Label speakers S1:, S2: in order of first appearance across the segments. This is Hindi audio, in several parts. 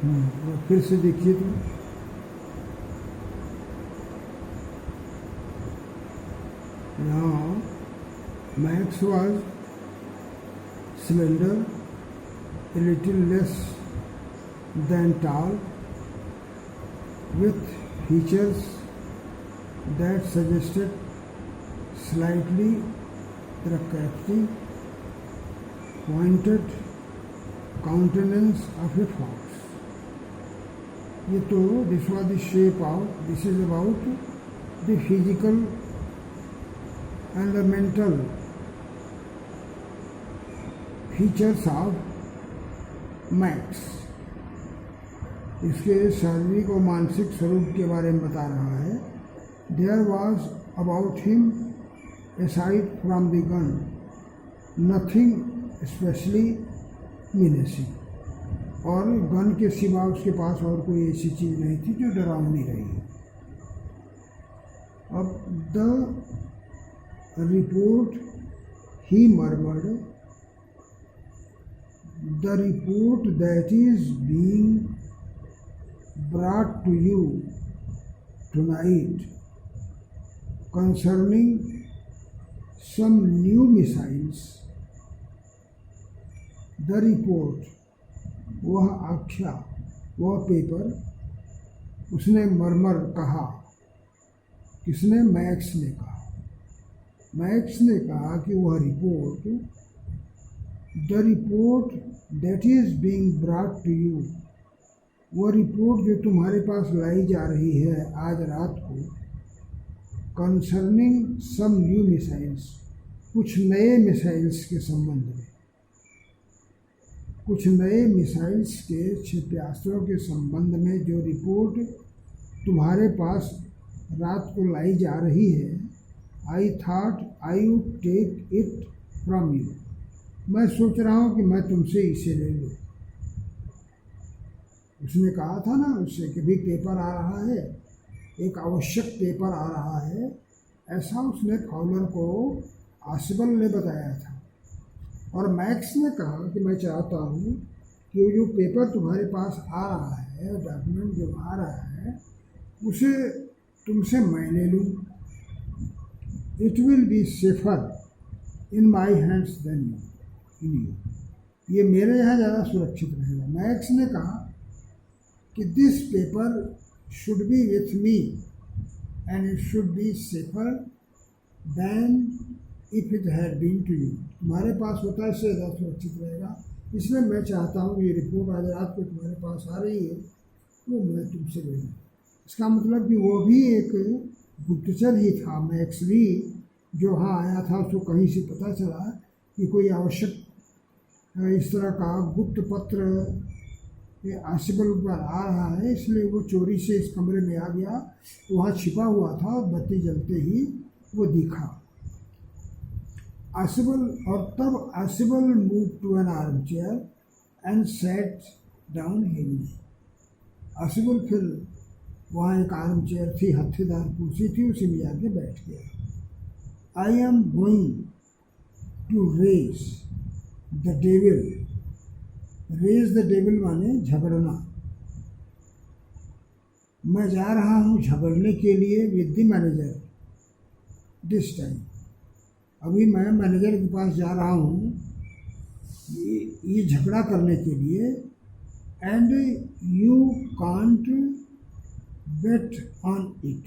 S1: फिर से देखिए तो यहाँ max was slender, a little less than tall, with features that suggested slightly raccoon, pointed countenance of a fox. ये तो this was the shape of, this is about the physical and the mental features of max. इसके शारीरिक और मानसिक स्वरूप के बारे में बता रहा है। There was about him aside from the gun nothing especially menacing, और गन के सिवा उसके पास और कोई ऐसी चीज़ नहीं थी जो डरावनी रही। अब the report he murmured, the report that is being brought to you tonight concerning some new missiles, the report, वह आख्या, वह पेपर, उसने मरमर कहा। किसने? मैक्स ने कहा। मैक्स ने कहा कि वह report, the report that is being brought to you, वह रिपोर्ट जो तुम्हारे पास लाई जा रही है आज रात को, कंसर्निंग सम न्यू मिसाइल्स, कुछ नए मिसाइल्स के संबंध में, कुछ नए मिसाइल्स के क्षेपणास्त्रों के संबंध में जो रिपोर्ट तुम्हारे पास रात को लाई जा रही है, I thought I would take it from you, मैं सोच रहा हूँ कि मैं तुमसे इसे ले लूँ। उसने कहा था ना उससे कि भी पेपर आ रहा है, एक आवश्यक पेपर आ रहा है, ऐसा उसने फाउलर को आसिबल ने बताया था। और मैक्स ने कहा कि मैं चाहता हूँ कि जो पेपर तुम्हारे पास आ रहा है, डॉक्यूमेंट जो आ रहा है, उसे तुमसे मैं ले लूँ। It will be safer in my hands than in you, ये मेरे यहाँ ज़्यादा सुरक्षित रहेगा। मैक्स ने कहा कि this paper should be with me and it should be safer than if it had been to you, तुम्हारे पास होता है इससे ज़्यादा सुरक्षित रहेगा, इसलिए मैं चाहता हूँ ये रिपोर्ट आज रात को तुम्हारे पास आ रही है वो मैं तुमसे ले लूँ। इसका मतलब कि वो भी एक गुप्तचर ही था, मैक्स भी, जो वहाँ आया था, उसको कहीं से पता चला कि कोई आवश्यक इस तरह का गुप्त पत्र आसिबल पर आ रहा है, इसलिए वो चोरी से इस कमरे में आ गया, वहाँ छिपा हुआ था और बत्ती जलते ही वो दिखा आसिबल। और तब आसिबल move to an armchair and set down heavily, आसिबल फिर वहाँ एक आर्म चेयर थी, हत्थेदार कुर्सी थी, उसी में जाके बैठ गया। I am going to raise the devil, raise the devil माने झगड़ना, मैं जा रहा हूँ झगड़ने के लिए विद द मैनेजर दिस टाइम, अभी मैं मैनेजर के पास जा रहा हूँ ये झगड़ा करने के लिए, and you can't bet on it,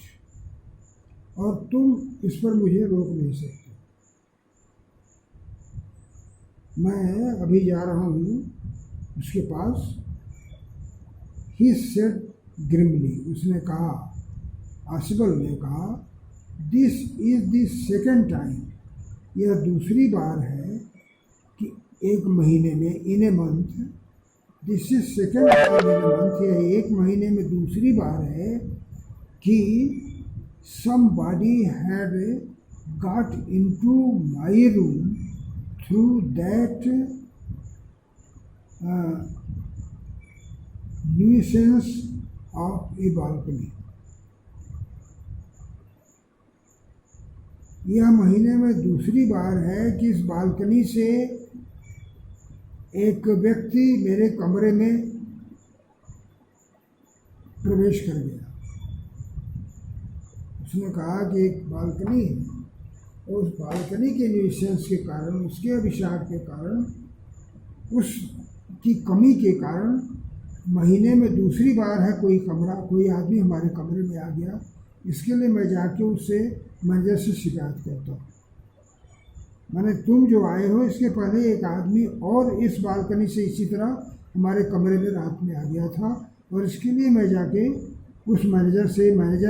S1: और तुम इस पर मुझे रोक नहीं सकते। मैं अभी जा रहा हूँ उसके पास। ही सेड ग्रिमली, उसने कहा, आसिबल ने कहा, this is the second time, यह दूसरी बार है कि एक महीने में, in a month, this is second time in a month, यह एक महीने में दूसरी बार है कि somebody had got into my room through that nuisance of a balcony। यह महीने में दूसरी बार है कि इस बालकनी से एक व्यक्ति मेरे कमरे में प्रवेश कर गया। उसने कहा कि एक बालकनी है, और उस बालकनी के न्यूसेंस के कारण, उसके अभिशाप के कारण, उसकी कमी के कारण महीने में दूसरी बार है कोई आदमी हमारे कमरे में आ गया। इसके लिए मैं जाके उससे मैनेजर से शिकायत करता हूँ। मैंने तुम जो आए हो इसके पहले एक आदमी और इस बालकनी से इसी तरह हमारे कमरे में रात में आ गया था, और इसके लिए मैं जाके उस मैनेजर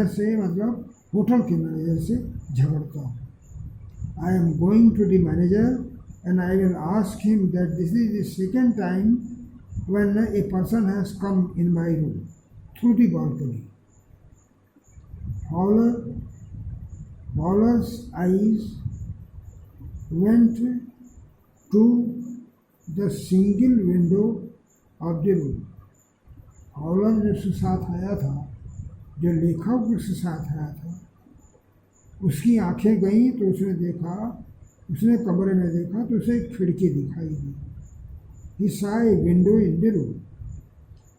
S1: से मतलब होटल के मैनेजर से झगड़ता हूँ। I am going to the manager and I will ask him that this is the second time when a person has come in my room through the balcony. Fowler's eyes went to the single window of the room. Fowler जिसके साथ आया था, जो लेखक उसके साथ आया था, उसकी आंखें गईं तो उसने कमरे में देखा तो उसे एक खिड़की दिखाई दी। He saw a window in the room.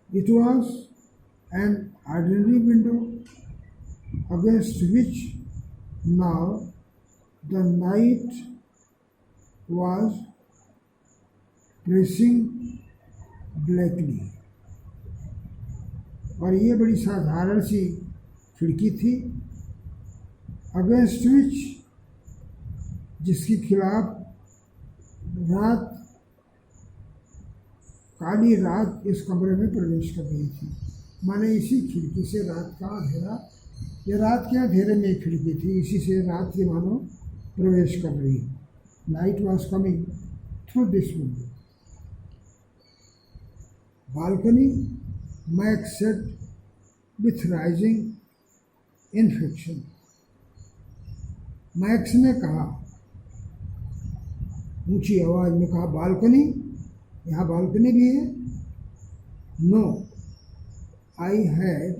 S1: It was an ordinary window against which now the night was pressing blackly. और ये बड़ी साधारण सी खिड़की थी, अगेंस्ट विच, जिसके खिलाफ काली रात इस कमरे में प्रवेश कर रही थी। माने इसी खिड़की से रात का अंधेरा, ये रात के अंधेरे में एक खिड़की थी, इसी से रात की मानो प्रवेश कर रही। Night was coming through this window. Balcony, Mac said with rising infection. Max ने कहा, ऊंची आवाज में कहा, बालकनी, यहाँ बालकनी भी है? No, I had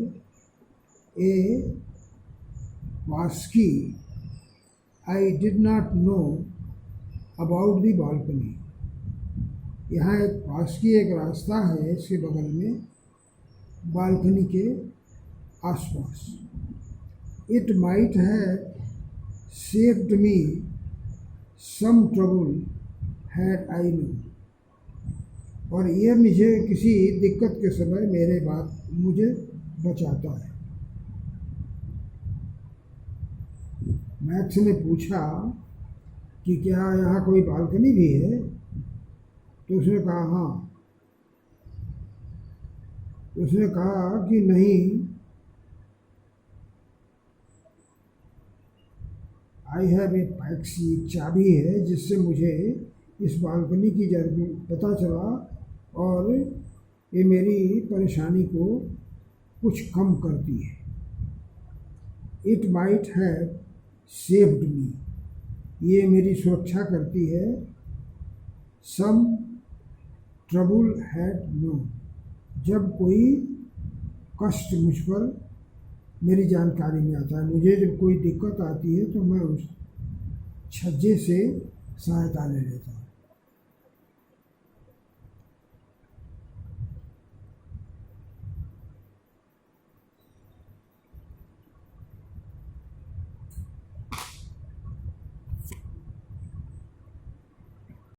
S1: a whisky, I did not know about the balcony. यहाँ एक वास्की, एक रास्ता है इसके बगल में, बालकनी के आसपास। It might have saved me some trouble had I known। और ये मुझे किसी दिक्कत के समय मुझे बचाता है। मैक्स ने पूछा कि क्या यहाँ कोई बालकनी भी है? तो उसने कहा हाँ। उसने कहा कि नहीं, आई हैव ए पैक्सी, चाबी है जिससे मुझे इस बालकनी की पता चला, और ये मेरी परेशानी को कुछ कम करती है। It might have saved me, ये मेरी सुरक्षा करती है। सम ट्रबल हैड नो, जब कोई कष्ट मुझ पर मेरी जानकारी में आता है, मुझे जब कोई दिक्कत आती है तो मैं उस छज्जे से सहायता ले लेता हूँ।